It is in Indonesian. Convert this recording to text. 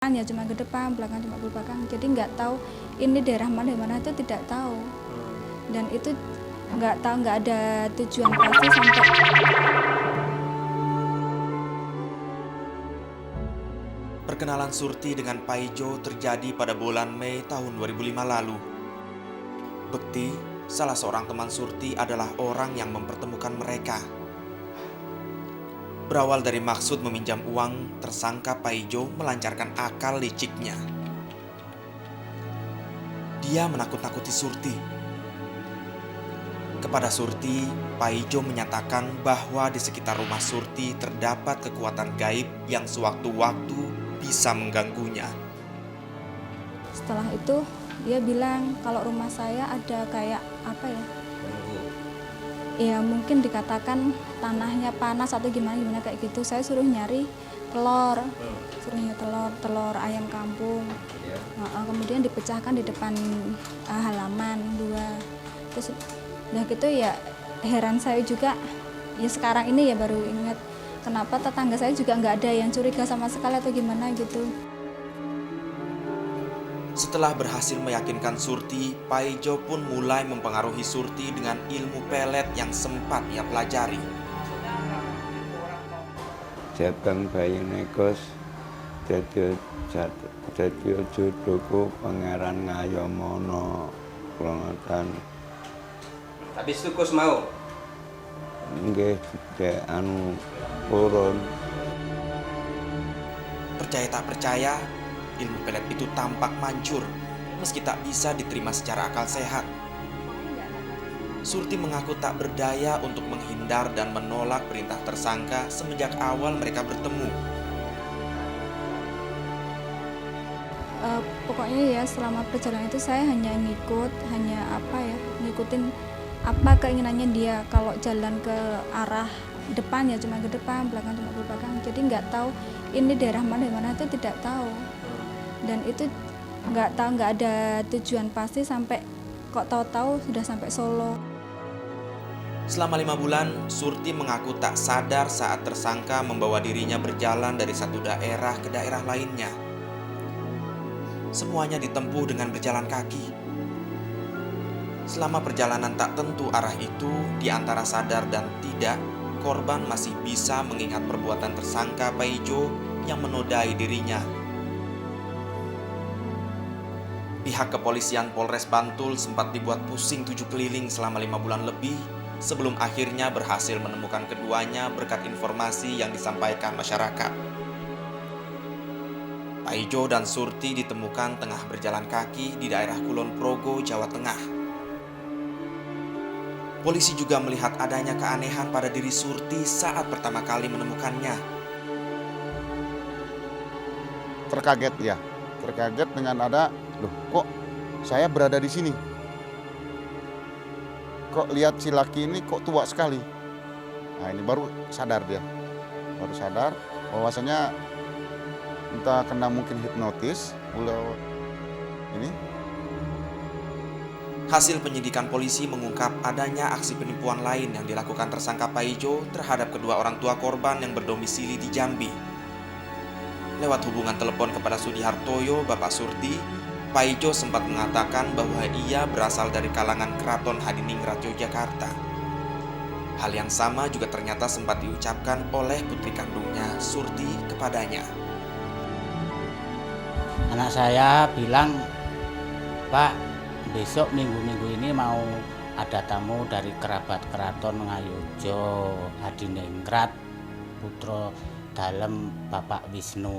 Ya cuma ke depan, belakang cuma ke belakang. Jadi nggak tahu ini daerah mana itu tidak tahu. Dan itu nggak tahu, nggak ada tujuan pasti sampai. Perkenalan Surti dengan Paijo terjadi pada bulan Mei tahun 2005 lalu. Bekti, salah seorang teman Surti, adalah orang yang mempertemukan mereka. Berawal dari maksud meminjam uang, tersangka Paijo melancarkan akal liciknya. Dia menakut-nakuti Surti. Kepada Surti, Paijo menyatakan bahwa di sekitar rumah Surti terdapat kekuatan gaib yang sewaktu-waktu bisa mengganggunya. Setelah itu dia bilang kalau rumah saya ada kayak apa ya? Ya mungkin dikatakan tanahnya panas atau gimana kayak gitu. Saya suruh nyari telur, telur ayam kampung. Kemudian dipecahkan di depan halaman 2. Terus udah gitu ya heran saya juga. Ya sekarang ini ya baru ingat kenapa tetangga saya juga nggak ada yang curiga sama sekali atau gimana gitu. Setelah berhasil meyakinkan Surti, Paijo pun mulai mempengaruhi Surti dengan ilmu pelet yang sempat ia pelajari. Jateng bayi nekos jadi jodohku pangeran Ngayomono kelongatan. Habis itu Kus mau? Nggih, purun. Percaya tak percaya, ilmu pelet itu tampak manjur meski tak bisa diterima secara akal sehat. Surti mengaku tak berdaya untuk menghindar dan menolak perintah tersangka semenjak awal mereka bertemu. Pokoknya ya selama perjalanan itu saya hanya ngikutin apa keinginannya dia. Kalau jalan ke arah depan ya cuma ke depan, belakang cuma ke belakang. Jadi nggak tahu ini daerah mana itu tidak tahu. Dan itu nggak ada tujuan pasti sampai kok tahu-tahu sudah sampai Solo. Selama 5 bulan, Surti mengaku tak sadar saat tersangka membawa dirinya berjalan dari satu daerah ke daerah lainnya. Semuanya ditempuh dengan berjalan kaki. Selama perjalanan tak tentu arah itu, di antara sadar dan tidak, korban masih bisa mengingat perbuatan tersangka Paijo yang menodai dirinya. Pihak kepolisian Polres Bantul sempat dibuat pusing 7 keliling selama 5 bulan lebih sebelum akhirnya berhasil menemukan keduanya berkat informasi yang disampaikan masyarakat. Paijo dan Surti ditemukan tengah berjalan kaki di daerah Kulon Progo, Jawa Tengah. Polisi juga melihat adanya keanehan pada diri Surti saat pertama kali menemukannya. Terkaget dengan ada, loh kok saya berada di sini? Kok lihat si laki ini kok tua sekali? Nah ini baru sadar bahwasanya entah kena mungkin hipnotis, ini. Hasil penyidikan polisi mengungkap adanya aksi penipuan lain yang dilakukan tersangka Paijo terhadap kedua orang tua korban yang berdomisili di Jambi. Lewat hubungan telepon kepada Sudihartoyo, Bapak Surti, Paijo sempat mengatakan bahwa ia berasal dari kalangan Keraton Hadiningrat Yogyakarta. Hal yang sama juga ternyata sempat diucapkan oleh putri kandungnya, Surti, kepadanya. Anak saya bilang, Pak, besok minggu-minggu ini mau ada tamu dari kerabat Keraton Ngayojo Hadiningrat, putra dalem Bapak Wisnu.